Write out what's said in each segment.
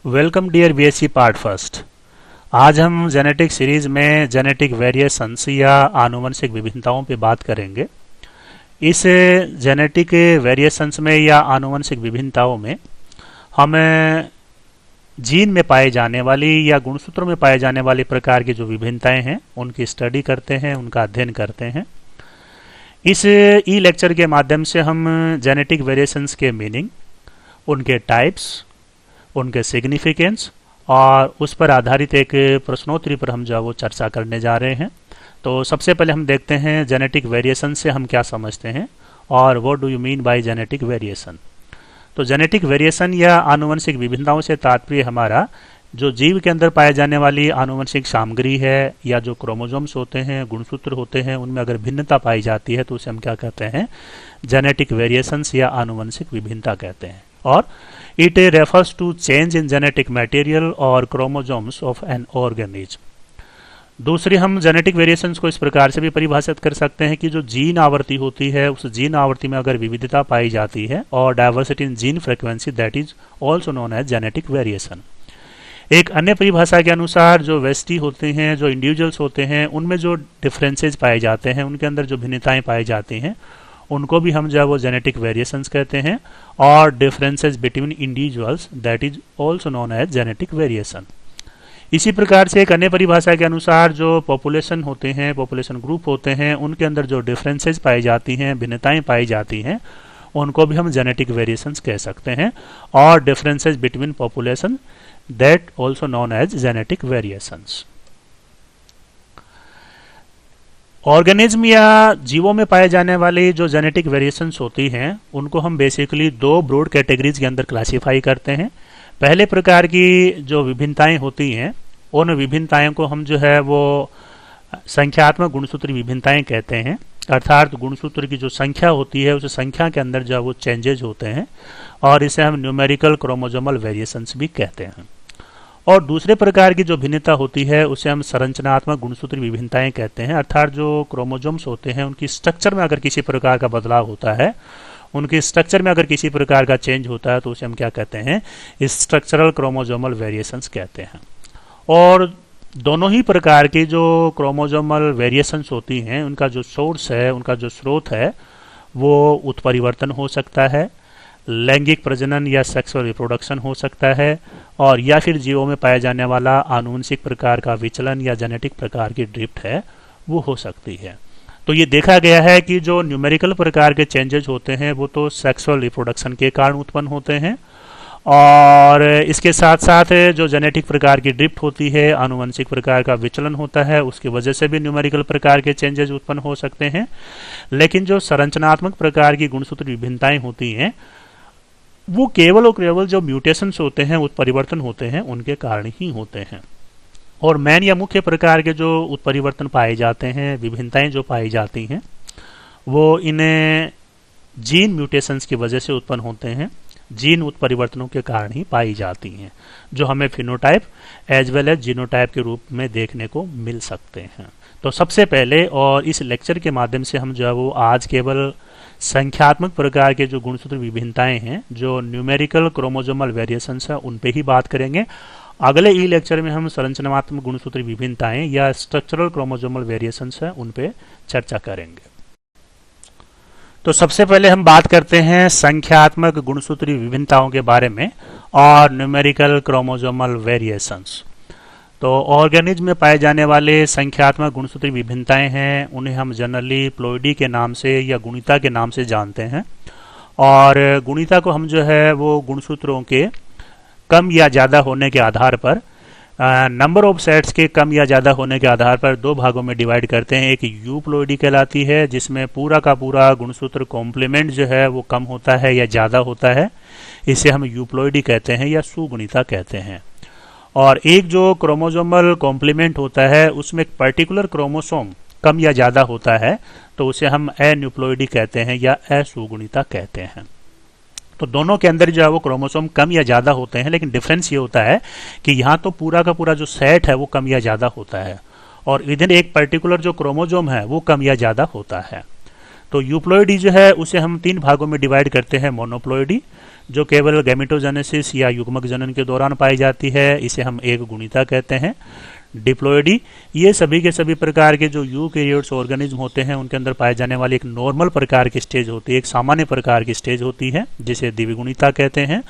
Welcome dear BSc part first. आज हम genetic series में जेनेटिक वेरिएशंस या आनुवंशिक विभिन्नताओं पे बात करेंगे। इस जेनेटिक वेरिएशंस में या आनुवंशिक विभिन्नताओं में हम जीन में पाए जाने वाली या गुणसूत्रों में पाए जाने वाली प्रकार की जो विभिन्नताएं हैं उनकी स्टडी करते हैं, उनका अध्ययन करते हैं। इस ई लेक्चर के माध्यम से हम जेनेटिक वेरिएशंस के मीनिंग, उनके टाइप्स, उनके सिग्निफिकेंस और उस पर आधारित एक प्रश्नोत्तरी पर हम जो वो चर्चा करने जा रहे हैं। तो सबसे पहले हम देखते हैं जेनेटिक वेरिएशन से हम क्या समझते हैं और what do you mean by genetic variation. तो जेनेटिक वेरिएशन या आनुवंशिक विभिन्नताओं से तात्पर्य हमारा जो जीव के अंदर पाए जाने वाली आनुवंशिक सामग्री है या जो क्रोमोजोम्स होते हैं, गुणसूत्र होते हैं, उनमें अगर भिन्नता पाई जाती है तो उसे हम क्या कहते हैं, जेनेटिक वेरिएशंस या आनुवंशिक विभिन्नता कहते हैं। और it refers to change in genetic material और chromosomes of an organism। दूसरी हम जेनेटिक वेरिएशंस को इस प्रकार से भी परिभाषित कर सकते हैं कि जो जीन आवृत्ति होती है उस जीन आवृत्ति में अगर विविधता पाई जाती है और diversity in gene frequency, that is also known as genetic variation. एक अन्य परिभाषा के अनुसार जो व्यक्ति होते हैं, जो इंडिविजुअल्स होते हैं, उनमें जो डिफरेंसेज पाए जाते हैं, उनके अंदर जो भिन्नताएं पाई जाती हैं, उनको भी हम जो है वो जेनेटिक वेरिएशंस कहते हैं। और differences between individuals, that is also known as genetic variation. इसी प्रकार से एक अन्य परिभाषा के अनुसार जो पॉपुलेशन होते हैं, पॉपुलेशन ग्रुप होते हैं, उनके अंदर जो डिफरेंसेस पाई जाती हैं, भिन्नताएं पाई जाती हैं, उनको भी हम जेनेटिक वेरिएशंस कह सकते हैं। और differences between population, that also known as genetic variations. Organism या जीवों में पाए जाने वाली जो जेनेटिक वेरिएशंस होती हैं उनको हम बेसिकली दो ब्रॉड कैटेगरीज के अंदर क्लासिफाई करते हैं। पहले प्रकार की जो विभिन्नताएं होती हैं उन विभिन्नताओं को हम जो है वो संख्यात्मक गुणसूत्री विभिन्नताएं कहते हैं। अर्थात गुणसूत्र की जो संख्या होती है उस संख्या के अंदर जो है वो चेंजेज होते हैं और इसे हम न्यूमेरिकल क्रोमोजोमल वेरिएशंस भी कहते हैं। और दूसरे प्रकार की जो भिन्नता होती है उसे हम संरचनात्मक गुणसूत्री विभिन्नताएं कहते हैं। अर्थात जो क्रोमोजोम्स होते हैं उनकी स्ट्रक्चर में अगर किसी प्रकार का बदलाव होता है, उनके स्ट्रक्चर में अगर किसी प्रकार का चेंज होता है तो उसे हम क्या कहते हैं, स्ट्रक्चरल क्रोमोजोमल वेरिएशंस कहते हैं। और दोनों ही प्रकार की जो क्रोमोजोमल वेरिएशंस होती हैं उनका जो सोर्स है, उनका जो स्रोत है, वो उत्परिवर्तन हो सकता है, लैंगिक प्रजनन या सेक्सुअल रिप्रोडक्शन हो सकता है, और या फिर जीवों में पाया जाने वाला आनुवंशिक प्रकार का विचलन या जेनेटिक प्रकार की ड्रिफ्ट है वो हो सकती है। तो ये देखा गया है कि जो न्यूमेरिकल प्रकार के चेंजेस होते हैं वो तो सेक्सुअल रिप्रोडक्शन के कारण उत्पन्न होते हैं, और इसके साथ साथ जो जेनेटिक प्रकार की ड्रिफ्ट होती है, आनुवंशिक प्रकार का विचलन होता है, उसकी वजह से भी न्यूमेरिकल प्रकार के चेंजेस उत्पन्न हो सकते हैं। लेकिन जो संरचनात्मक प्रकार की गुणसूत्र विभिन्नताएं होती हैं वो केवल और केवल जो म्यूटेशंस होते हैं, उत्परिवर्तन होते हैं, उनके कारण ही होते हैं। और मेन या मुख्य प्रकार के जो उत्परिवर्तन पाए जाते हैं, विभिन्नताएं जो पाई जाती हैं, वो इन्हें जीन म्यूटेशंस की वजह से उत्पन्न होते हैं, जीन उत्परिवर्तनों के कारण ही पाई जाती हैं, जो हमें phenotype as well as genotype के रूप में देखने को मिल सकते हैं। तो सबसे पहले और इस लेक्चर के माध्यम से हम जो है वो आज केवल संख्यात्मक प्रकार के जो गुणसूत्र विभिन्नताएं हैं, जो न्यूमेरिकल क्रोमोजोमल वेरिएशंस है, उन पे ही बात करेंगे। अगले ई लेक्चर में हम संरचनात्मक गुणसूत्र विभिन्नताएं या स्ट्रक्चरल क्रोमोजोमल वेरिएशंस है उन पे चर्चा करेंगे। तो सबसे पहले हम बात करते हैं संख्यात्मक गुणसूत्री विभिन्नताओं के बारे में और न्यूमेरिकल क्रोमोजोमल वेरिएशंस। तो ऑर्गेनिज्म में पाए जाने वाले संख्यात्मक गुणसूत्री विभिन्नताएं हैं, उन्हें हम जनरली प्लॉइडी के नाम से या गुणिता के नाम से जानते हैं। और गुणिता को हम जो है वो गुणसूत्रों के कम या ज़्यादा होने के आधार पर, नंबर ऑफ सेट्स के कम या ज़्यादा होने के आधार पर दो भागों में डिवाइड करते हैं। एक यूप्लॉइडी कहलाती है जिसमें पूरा का पूरा गुणसूत्र कॉम्प्लीमेंट जो है वो कम होता है या ज़्यादा होता है, इसे हम यूप्लॉइडी कहते हैं या सुगुणिता कहते हैं। और एक जो क्रोमोजोमल कॉम्प्लीमेंट होता है उसमें एक पर्टिकुलर क्रोमोसोम कम या ज़्यादा होता है तो उसे हम एन्यूप्लॉइडी कहते हैं या असुगुणिता कहते हैं। तो दोनों के अंदर जो है वो क्रोमोसोम कम या ज़्यादा होते हैं, लेकिन डिफरेंस ये होता है कि यहाँ तो पूरा का पूरा जो सेट है वो कम या ज़्यादा होता है और इधर एक पर्टिकुलर जो क्रोमोजोम है वो कम या ज़्यादा होता है। तो यूप्लॉइडी जो है उसे हम तीन भागों में डिवाइड करते हैं, मोनोप्लॉइडी, जो केवल गैमेटोजेनेसिस या युग्मक जनन के दौरान पाई जाती है, इसे हम एक गुणिता कहते हैं। डिप्लॉयडी, ये सभी के सभी प्रकार के जो यूकैरियोट्स ऑर्गेनिज्म होते हैं उनके अंदर पाए जाने वाली एक नॉर्मल प्रकार की स्टेज होती है, एक सामान्य प्रकार की स्टेज होती है, जिसे द्विगुणिता कहते हैं।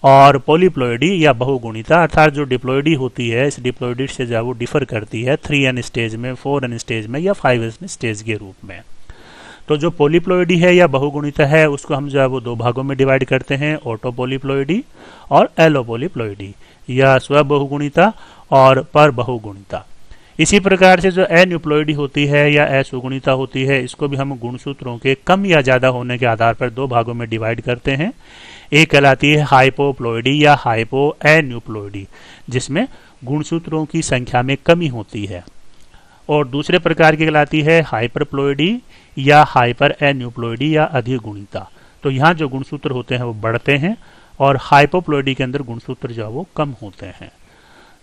और पॉलीप्लॉयडी या बहुगुणिता, अर्थात जो डिप्लॉयडी होती है, इस डिप्लॉयडी से जो वो डिफर करती है 3n स्टेज में, 4n स्टेज में या 5n स्टेज के रूप में। तो जो पॉलीप्लॉयडी है या बहुगुणिता है, उसको हम जो है वो दो भागों में डिवाइड करते हैं, ऑटोपॉलीप्लॉयडी और एलोपॉलीप्लॉयडी, या स्व बहुगुणिता और पर बहुगुणिता। इसी प्रकार से जो एन्यूप्लॉयडी होती है या असुगुणिता होती है, इसको भी हम गुणसूत्रों के कम या ज्यादा होने के आधार पर दो भागों में डिवाइड करते हैं। एक कहलाती है हाइपोप्लॉयडी या हाइपो एन्यूप्लॉयडी, जिसमें गुणसूत्रों की संख्या में कमी होती है, और दूसरे प्रकार की कहलाती है हाइपरप्लॉयडी या हाइपर एन्यूप्लॉयडी या अधिगुणिता। तो यहाँ जो गुणसूत्र होते हैं वो बढ़ते हैं, और हाइपोप्लॉयडी के अंदर गुणसूत्र जो है वो कम होते हैं।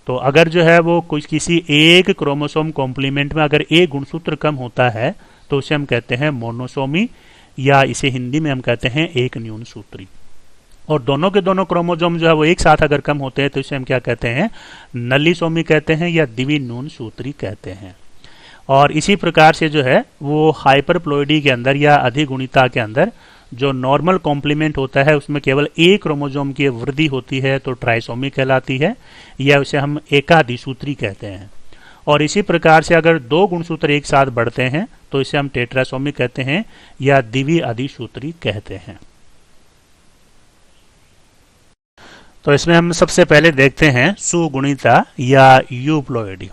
तो अगर जो है वो कुछ किसी एक क्रोमोसोम कॉम्प्लीमेंट में अगर एक गुणसूत्र कम होता है, तो उसे हम कहते हैं मोनोसोमी, या इसे हिंदी में हम कहते हैं एक न्यून सूत्री। और दोनों के दोनों क्रोमोसोम जो है वो एक साथ अगर कम होते हैं, तो इसे हम क्या कहते हैं, नलीसोमी कहते हैं या द्विन्यून सूत्री कहते हैं। और इसी प्रकार से जो है वो हाइपरप्लॉयडी के अंदर या अधिगुणिता के अंदर जो नॉर्मल कॉम्प्लीमेंट होता है, उसमें केवल एक क्रोमोसोम की वृद्धि होती है, तो ट्राइसोमी कहलाती है, या उसे हम एकाधिसूत्री कहते हैं। और इसी प्रकार से अगर दो गुणसूत्र एक साथ बढ़ते हैं, तो इसे हम टेट्रासोमी कहते हैं या द्विअधिसूत्री कहते हैं। तो इसमें हम सबसे पहले देखते हैं सुगुणिता या यूप्लॉयडी।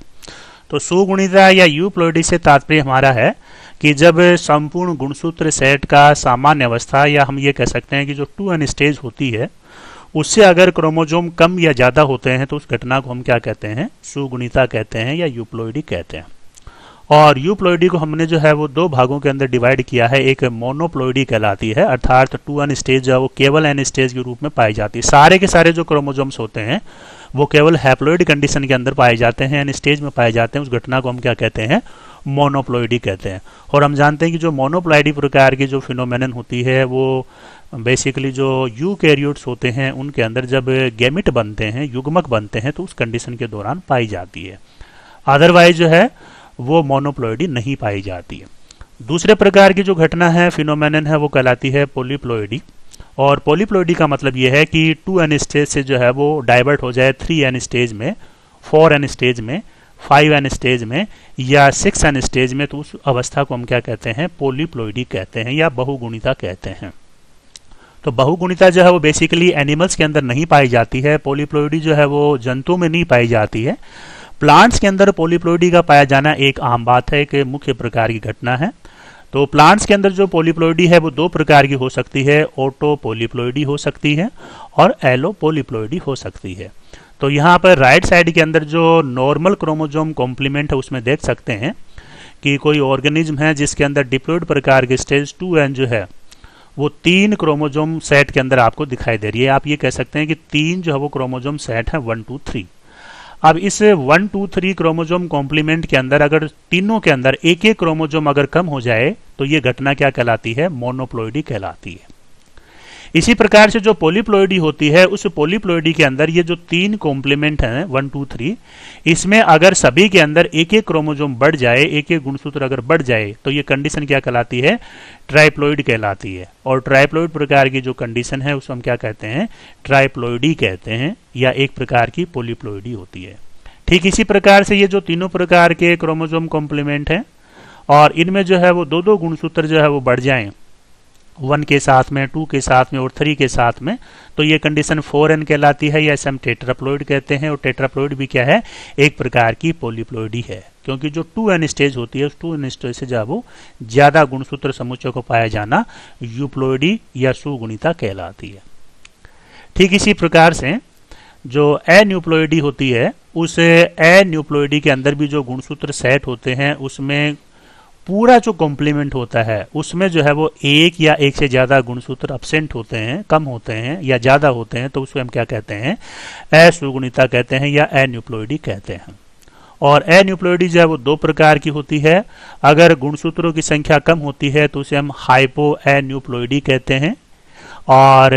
तो सुगुणिता या यूप्लॉयडी से तात्पर्य हमारा है कि जब संपूर्ण गुणसूत्र सेट का सामान्य अवस्था, या हम ये कह सकते हैं कि जो 2n स्टेज होती है, उससे अगर क्रोमोसोम कम या ज्यादा होते हैं, तो उस घटना को हम क्या कहते हैं, सुगुणिता कहते हैं या यूप्लॉयडी कहते हैं। और यूप्लॉयडी को हमने जो है वो दो भागों के अंदर डिवाइड किया है। एक मोनोप्लॉयडी कहलाती है, अर्थात 2n स्टेज जो है वो केवल n स्टेज के रूप में पाई जाती है। सारे के सारे जो क्रोमोसोम्स होते हैं वो केवल हैप्लॉयड कंडीशन के अंदर पाए जाते हैं, n स्टेज में पाए जाते हैं। उस घटना को हम क्या कहते हैं, मोनोप्लॉयडी कहते हैं। और हम जानते हैं कि जो मोनोप्लॉयडी प्रकार की जो फिनोमेनन होती है, वो बेसिकली जो यूकैरियोट्स होते हैं उनके अंदर जब गैमिट बनते हैं, युग्मक बनते हैं, तो उस कंडीशन के दौरान पाई जाती है। अदरवाइज जो है वो मोनोप्लॉयडी नहीं पाई जाती है। दूसरे प्रकार की जो घटना है, फिनोमेनन है, वो कहलाती है पॉलीप्लॉयडी। और पॉलीप्लॉयडी का मतलब ये है कि 2n स्टेज से जो है वो डाइवर्ट हो जाए 3n स्टेज में, 4n स्टेज में, 5n स्टेज में या 6n स्टेज में, तो उस अवस्था को हम क्या कहते हैं, पॉलीप्लॉयडी कहते हैं या बहुगुणिता कहते हैं। तो बहुगुणिता जो है वो बेसिकली एनिमल्स के अंदर नहीं पाई जाती है। पॉलीप्लॉयडी जो है वो जंतुओं में नहीं पाई जाती है। प्लांट्स के अंदर पॉलीप्लॉयडी का पाया जाना एक आम बात है, एक मुख्य प्रकार की घटना है। तो प्लांट्स के अंदर जो पॉलीप्लॉयडी है वो दो प्रकार की हो सकती है, ऑटो पॉलीप्लॉयडी हो सकती है और एलो पॉलीप्लॉयडी हो सकती है। तो यहाँ पर राइट साइड के अंदर जो नॉर्मल क्रोमोसोम कॉम्प्लीमेंट है, उसमें देख सकते हैं कि कोई ऑर्गेनिज्म है जिसके अंदर डिप्लॉयड प्रकार की स्टेज 2n जो है वो 3 क्रोमोसोम सेट के अंदर आपको दिखाई दे रही है। आप ये कह सकते हैं कि 3 जो है वो क्रोमोसोम सेट है, 1 2 3। अब इस 1 2 3 क्रोमोसोम कॉम्प्लीमेंट के अंदर अगर तीनों के अंदर एक एक क्रोमोसोम अगर कम हो जाए, तो ये घटना क्या कहलाती है, मोनोप्लॉयडी कहलाती है। इसी प्रकार से जो पॉलीप्लॉयडी होती है, उस पॉलीप्लॉयडी के अंदर ये जो 3 कॉम्प्लीमेंट हैं 1 2 3, इसमें अगर सभी के अंदर एक एक क्रोमोसोम बढ़ जाए, एक एक गुणसूत्र अगर बढ़ जाए, तो ये कंडीशन क्या कहलाती है, ट्राइप्लॉयड कहलाती है। और ट्राइप्लॉयड प्रकार की जो कंडीशन है उसको हम क्या कहते हैं, ट्राइप्लॉयडी कहते हैं, या एक प्रकार की पॉलीप्लॉयडी होती है। ठीक इसी प्रकार से ये जो तीनों प्रकार के क्रोमोसोम कॉम्प्लीमेंट हैं, और इनमें जो है वो दो दो गुणसूत्र जो है वो बढ़ जाएं, 1 के साथ में, 2 के साथ में और 3 के साथ में, तो ये कंडीशन 4n कहलाती है, या इसे हम टेट्राप्लॉयड कहते हैं। और टेट्राप्लॉयड भी क्या है, एक प्रकार की पॉलीप्लॉयडी है, क्योंकि जो 2n स्टेज होती है, उस 2n स्टेज से जब वो ज्यादा गुणसूत्र समुच्चय को पाया जाना यूप्लॉयडी या सुगुणिता कहलाती है। ठीक इसी प्रकार से जो एन्यूप्लॉयडी होती है, उस एन्यूप्लॉयडी के अंदर भी जो गुणसूत्र सेट होते हैं, उसमें पूरा जो कॉम्प्लीमेंट होता है उसमें जो है वो एक या एक से ज्यादा गुणसूत्र अब्सेंट होते हैं, कम होते हैं या ज्यादा होते हैं, तो उसको हम क्या कहते हैं, असुगुणिता कहते हैं या एन्यूप्लॉयडी कहते हैं। और एन्यूप्लॉयडी जो है वो दो प्रकार की होती है। अगर गुणसूत्रों की संख्या कम होती है तो उसे हम हाइपो एन्यूप्लॉयडी कहते हैं, और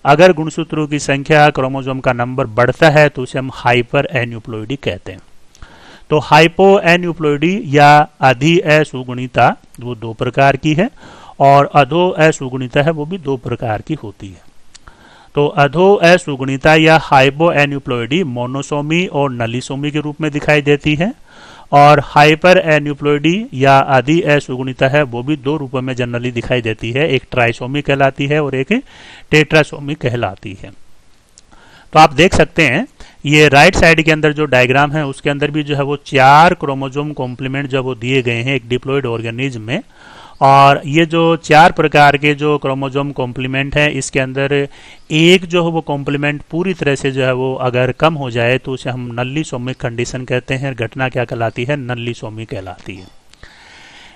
अगर गुणसूत्रों की संख्या, क्रोमोसोम का नंबर बढ़ता है तो उसे हम हाइपर एन्यूप्लॉइडी कहते हैं। तो हाइपो एन्यूप्लॉइडी या अधि असुगुणिता वो दो प्रकार की है, और अधो असुगुणिता है वो भी दो प्रकार की होती है। तो अधो असुगुणिता या हाइपो एन्यूप्लॉइडी मोनोसोमी और नलीसोमी के रूप में दिखाई देती है, और हाइपर एन्यूप्लॉइडी या अधि असुगुणिता है वो भी दो रूपों में जनरली दिखाई देती है, एक ट्राइसोमी कहलाती है और एक टेट्रासोमी कहलाती है। तो आप देख सकते हैं ये राइट साइड के अंदर जो डायग्राम है उसके अंदर भी जो है वो 4 क्रोमोसोम कॉम्प्लीमेंट जो वो दिए गए हैं एक डिप्लॉइड ऑर्गेनिज्म में, और ये जो 4 प्रकार के जो क्रोमोसोम कॉम्प्लीमेंट है इसके अंदर एक जो है वो कॉम्प्लीमेंट पूरी तरह से जो है वो अगर कम हो जाए तो उसे हम नल्लीसोमिक कंडीशन कहते हैं। घटना क्या कहलाती है? नल्लीसोमी कहलाती है।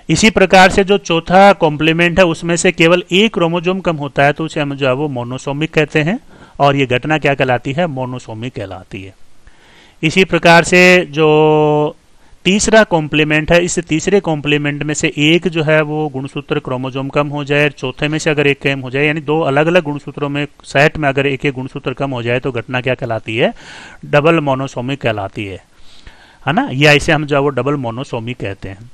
इसी प्रकार से जो चौथा कॉम्प्लीमेंट है उसमें से केवल एक क्रोमोसोम कम होता है तो उसे हम जो है वो मोनोसोमिक कहते हैं, और ये घटना क्या कहलाती है? मोनोसोमिक कहलाती है। इसी प्रकार से जो तीसरा कॉम्प्लीमेंट है, इस तीसरे कॉम्प्लीमेंट में से एक जो है वो गुणसूत्र क्रोमोसोम कम हो जाए, चौथे में से अगर एक कम हो जाए, यानी दो अलग अलग गुणसूत्रों में सेट में अगर एक एक गुणसूत्र कम हो जाए तो घटना क्या कहलाती है? डबल मोनोसोमिक कहलाती है ना, या इसे हम जो है वो डबल मोनोसोमिक कहते हैं।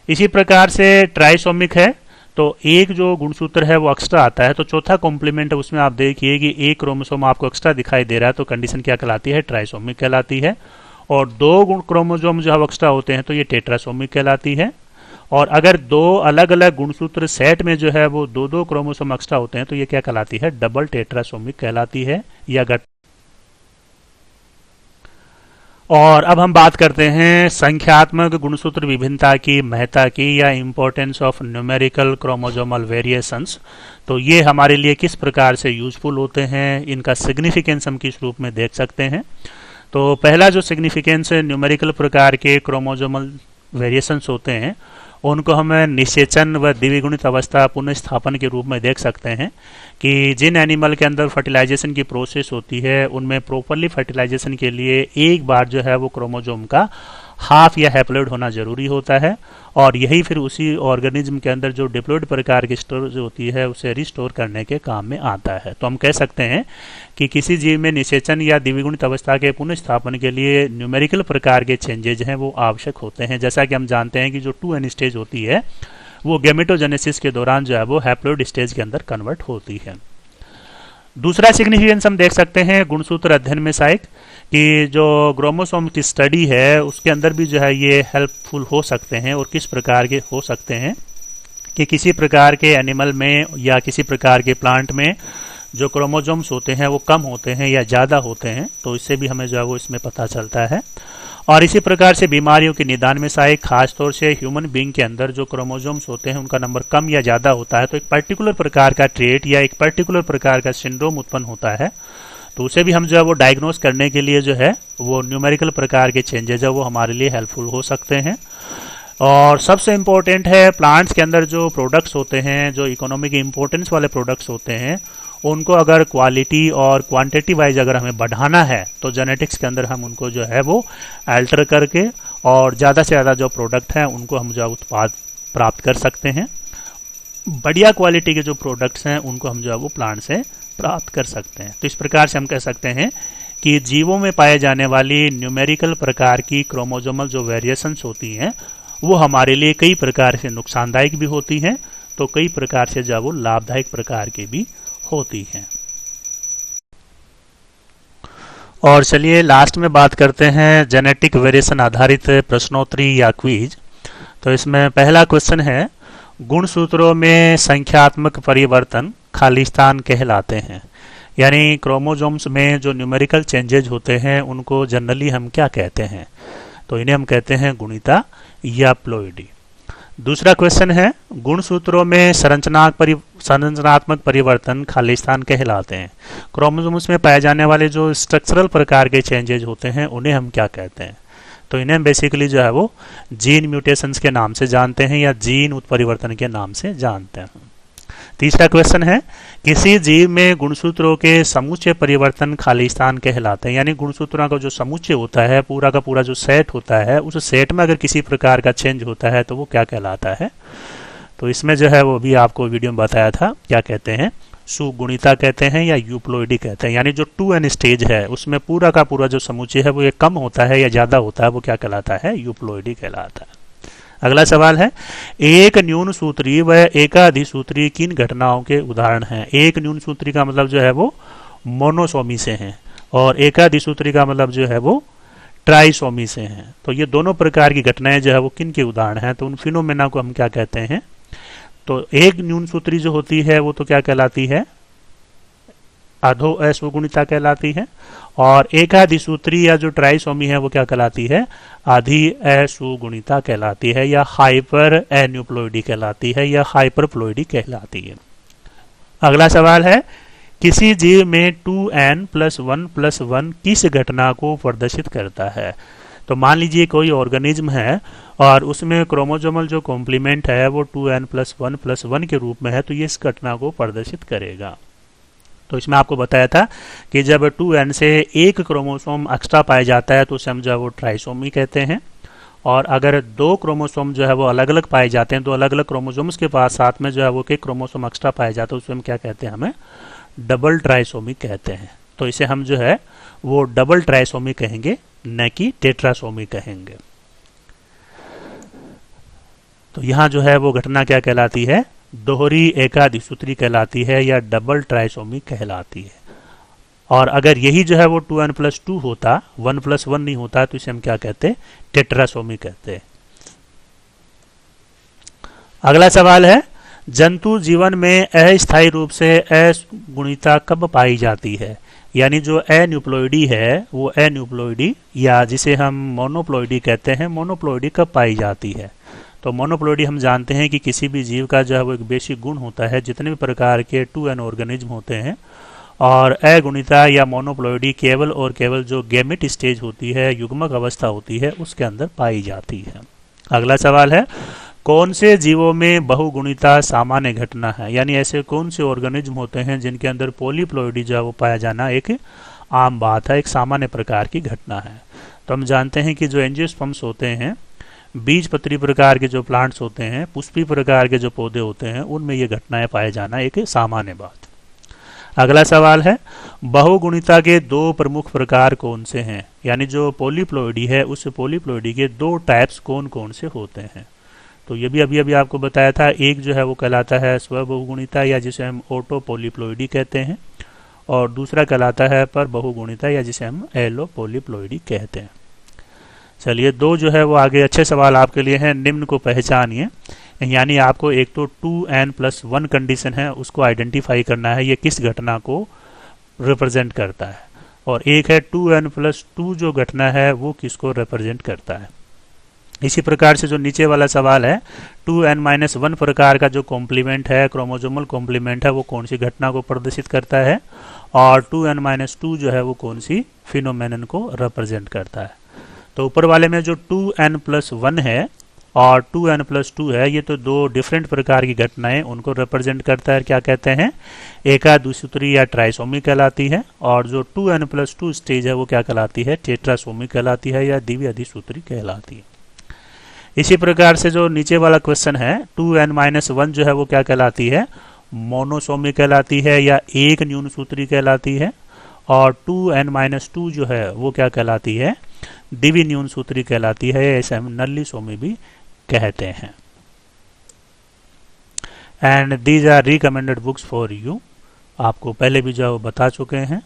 इसी प्रकार से ट्राइसोमिक है, तो एक जो गुणसूत्र है वो एक्स्ट्रा आता है, तो चौथा कॉम्प्लीमेंट है उसमें आप देखिए कि एक क्रोमोसोम आपको एक्स्ट्रा दिखाई दे रहा है तो कंडीशन क्या कहलाती है? ट्राइसोमिक कहलाती है। और दो क्रोमोसोम जो है एक्स्ट्रा होते हैं तो ये टेट्रासोमिक कहलाती है। और अगर दो अलग अलग गुणसूत्र सेट में जो है वो दो दो क्रोमोसोम एक्स्ट्रा होते हैं तो ये क्या कहलाती है? डबल टेट्रासोमिक कहलाती है या और अब हम बात करते हैं संख्यात्मक गुणसूत्र विभिन्नता की महत्ता की, या importance of numerical chromosomal variations. तो ये हमारे लिए किस प्रकार से यूजफुल होते हैं, इनका सिग्निफिकेंस हम किस रूप में देख सकते हैं। तो पहला जो सिग्निफिकेंस न्यूमेरिकल प्रकार के क्रोमोसोमल वेरिएशंस होते हैं उनको हम निषेचन व द्विगुणित अवस्था पुनर्स्थापन के रूप में देख सकते हैं कि जिन एनिमल के अंदर फर्टिलाइजेशन की प्रोसेस होती है उनमें प्रॉपरली फर्टिलाइजेशन के लिए एक बार जो है वो क्रोमोसोम का हाफ या हैप्लॉइड होना जरूरी होता है, और यही फिर उसी ऑर्गेनिज्म के अंदर जो डिप्लॉइड प्रकार की स्टोर जो होती है उसे रिस्टोर करने के काम में आता है। तो हम कह सकते हैं कि किसी जीव में निषेचन या द्विगुणित अवस्था के पुनर्स्थापन के लिए न्यूमेरिकल प्रकार के चेंजेज हैं वो आवश्यक होते हैं। जैसा कि हम जानते हैं कि जो 2n स्टेज होती है वो गैमेटोजेनेसिस के दौरान जो है वो हैप्लॉइड स्टेज के अंदर कन्वर्ट होती है। दूसरा सिग्निफिकेंस हम देख सकते हैं गुणसूत्र अध्ययन में सहायक, कि जो क्रोमोसोम की स्टडी है उसके अंदर भी जो है ये हेल्पफुल हो सकते हैं, और किस प्रकार के हो सकते हैं कि किसी प्रकार के एनिमल में या किसी प्रकार के प्लांट में जो क्रोमोसोम्स होते हैं वो कम होते हैं या ज़्यादा होते हैं, तो इससे भी हमें जो है वो इसमें पता चलता है। और इसी प्रकार से बीमारियों के निदान में सहायक, खासतौर से ह्यूमन बीइंग के अंदर जो क्रोमोसोम्स होते हैं उनका नंबर कम या ज़्यादा होता है तो एक पर्टिकुलर प्रकार का ट्रेट या एक पर्टिकुलर प्रकार का सिंड्रोम उत्पन्न होता है, तो उसे भी हम जो है वो डायग्नोस करने के लिए जो है वो न्यूमेरिकल प्रकार के चेंजेज है वो हमारे लिए हेल्पफुल हो सकते हैं। और सबसे इम्पोर्टेंट है प्लांट्स के अंदर जो प्रोडक्ट्स होते हैं, जो इकोनॉमिक इम्पोर्टेंस वाले प्रोडक्ट्स होते हैं, उनको अगर क्वालिटी और क्वांटिटी वाइज अगर हमें बढ़ाना है तो जेनेटिक्स के अंदर हम उनको जो है वो अल्टर करके और ज़्यादा से ज़्यादा जो प्रोडक्ट हैं उनको हम जो उत्पाद प्राप्त कर सकते हैं। बढ़िया क्वालिटी के जो प्रोडक्ट्स हैं उनको हम जो है वो प्लांट से प्राप्त कर सकते हैं। तो इस प्रकार से हम कह सकते हैं कि जीवों में पाए जाने वाली न्यूमेरिकल प्रकार की क्रोमोसोमल जो वेरिएशंस होती हैं वो हमारे लिए कई प्रकार से नुकसानदायक भी होती हैं, तो कई प्रकार से जो वो लाभदायक प्रकार की भी होती हैं। और चलिए लास्ट में बात करते हैं जेनेटिक वेरिएशन आधारित प्रश्नोत्तरी या क्विज। तो इसमें पहला क्वेश्चन है, गुणसूत्रों में संख्यात्मक परिवर्तन खालिस्तान कहलाते हैं, यानी क्रोमोसोम्स में जो न्यूमेरिकल चेंजेज होते हैं उनको जनरली हम क्या कहते हैं? तो इन्हें हम कहते हैं गुणिता या प्लॉइडी। दूसरा क्वेश्चन है, गुणसूत्रों में संरचनात्मक परिवर्तन खालिस्तान कहलाते हैं, क्रोमोसोम्स में पाए जाने वाले जो स्ट्रक्चरल प्रकार के चेंजेज होते हैं उन्हें हम क्या कहते हैं? तो इन्हें बेसिकली जो है वो जीन म्यूटेशंस के नाम से जानते हैं या जीन उत्परिवर्तन के नाम से जानते हैं। तीसरा क्वेश्चन है, किसी जीव में गुणसूत्रों के समूचे परिवर्तन खालिस्तान कहलाते हैं, यानी गुणसूत्रों का जो समूचे होता है, पूरा का पूरा जो सेट होता है, उस सेट में अगर किसी प्रकार का चेंज होता है तो वो क्या कहलाता है? तो इसमें जो है वो भी आपको वीडियो में बताया था, क्या कहते हैं? सुगुणिता कहते हैं या यूप्लोइडी कहते हैं। यानी जो 2n स्टेज है उसमें पूरा का पूरा जो समुच्चय है वो ये कम होता है या ज्यादा होता है, वो क्या कहलाता है? यूप्लोइडी कहलाता है। अगला सवाल है, एक न्यून सूत्री व एकाधिसूत्री किन घटनाओं के उदाहरण हैं? एक न्यून सूत्री का मतलब जो है वो मोनोसोमी से हैं, और एकाधिसूत्री का मतलब जो है वो ट्राइसोमी से हैं। तो ये दोनों प्रकार की घटनाएं जो है वो किन के उदाहरण हैं? तो उन फिनोमेना को हम क्या कहते हैं? तो एक न्यून सूत्री जो होती है वो तो क्या कहलाती है? अधो असुगुणिता कहलाती है। और एकाधिसूत्री या जो ट्राइसोमी है वो क्या कहलाती है? आधी असुगुणिता कहलाती है, या हाइपर एन्यूप्लोइडी कहलाती है, या हाइपरप्लोइडी कहलाती है। अगला सवाल है, किसी जीव में 2n+1+1 किस घटना को प्रदर्शित करता है? तो मान लीजिए कोई ऑर्गेनिज्म है और उसमें क्रोमोसोमल जो कॉम्प्लीमेंट है वो 2n+1+1 के रूप में है, तो ये इस घटना को प्रदर्शित करेगा। तो इसमें आपको बताया था कि जब 2n से एक क्रोमोसोम एक्स्ट्रा पाया जाता है तो उसे हम जो है वो ट्राइसोमी कहते हैं, और अगर दो क्रोमोसोम जो है वो अलग अलग पाए जाते हैं, तो अलग अलग क्रोमोसोम्स के पास साथ में जो है वो एक क्रोमोसोम एक्स्ट्रा पाया जाता है, उसे हम क्या कहते हैं? हमें डबल ट्राइसोमी कहते हैं। तो इसे हम जो है वो डबल ट्राइसोमी कहेंगे, न कि टेट्रासोमी कहेंगे। तो यहां जो है वो घटना क्या कहलाती है? दोहरी एकाधिसूत्री कहलाती है, या डबल ट्राइसोमी कहलाती है। और अगर यही जो है वो 2n+2 होता, 1+1 नहीं होता, तो इसे हम क्या कहते? टेट्रासोमी कहते। अगला सवाल है, जंतु जीवन में अस्थायी रूप से अगुणिता कब पाई जाती है? यानी जो एन्यूप्लोइडी है वो एन्यूप्लोइडी, या जिसे हम मोनोप्लोइडी कहते हैं, मोनोप्लोइडी कब पाई जाती है? तो मोनोप्लोइडी हम जानते हैं कि किसी भी जीव का जो है वो एक बेसिक गुण होता है, जितने भी प्रकार के 2n ऑर्गेनिज्म होते हैं, और अगुणिता या मोनोप्लोइडी केवल और केवल जो गैमेट स्टेज होती है, युग्मक अवस्था होती है, उसके अंदर पाई जाती है। अगला सवाल है, कौन से जीवों में बहुगुणिता सामान्य घटना है? यानी ऐसे कौन से ऑर्गेनिज्म होते हैं जिनके अंदर पॉलीप्लोइडी जो है वो पाया जाना एक आम बात है, एक सामान्य प्रकार की घटना है। तो हम जानते हैं कि जो एंजियोस्पर्म्स होते हैं, बीज पत्री प्रकार के जो प्लांट्स होते हैं, पुष्पी प्रकार के जो पौधे होते हैं, उनमें ये घटनाएं पाए जाना एक सामान्य बात। अगला सवाल है, बहुगुणिता के दो प्रमुख प्रकार कौन से हैं? यानी जो पॉलीप्लोइडी है उस पॉलीप्लोइडी के दो टाइप्स कौन कौन से होते हैं? तो ये भी अभी आपको बताया था। एक जो है वो कहलाता है स्वबहुगुणिता, या जिसे हम ऑटो पॉलीप्लोइडी कहते हैं, और दूसरा कहलाता है पर बहुगुणिता, या जिसे हम एलो पॉलीप्लोइडी कहते हैं। चलिए, दो जो है वो आगे अच्छे सवाल आपके लिए हैं। निम्न को पहचानिए। यानी आपको एक तो 2n+1 कंडीशन है उसको आइडेंटिफाई करना है, ये किस घटना को रिप्रेजेंट करता है, और एक है 2n+2 जो घटना है वो किसको रिप्रेजेंट करता है। इसी प्रकार से जो नीचे वाला सवाल है, 2n-1 प्रकार का जो कॉम्प्लीमेंट है, क्रोमोसोमल कॉम्प्लीमेंट है, वो कौन सी घटना को प्रदर्शित करता है, और 2n-2 जो है वो कौन सी फिनोमेनन को रिप्रेजेंट करता है। तो ऊपर वाले में जो 2n+1 है और 2n+2 है, ये तो दो डिफरेंट प्रकार की घटनाएं उनको रिप्रेजेंट करता है, क्या कहते हैं? एकाधिसूत्री या ट्राइसोमी कहलाती है। और जो 2n+2 स्टेज है वो क्या कहलाती है? टेट्रासोमी कहलाती है, या द्विअधिसूत्री कहलाती है। इसी प्रकार से जो नीचे वाला क्वेश्चन है, 2n-1 जो है वो क्या कहलाती है? मोनोसोमी कहलाती है, या एक न्यून सूत्री कहलाती है। और 2n-2 जो है वो क्या कहलाती है? द्वि न्यून सूत्री कहलाती है, ऐसे हम नल्लीसोमी भी कहते हैं। And these are recommended books for you. आपको पहले भी जो बता चुके हैं।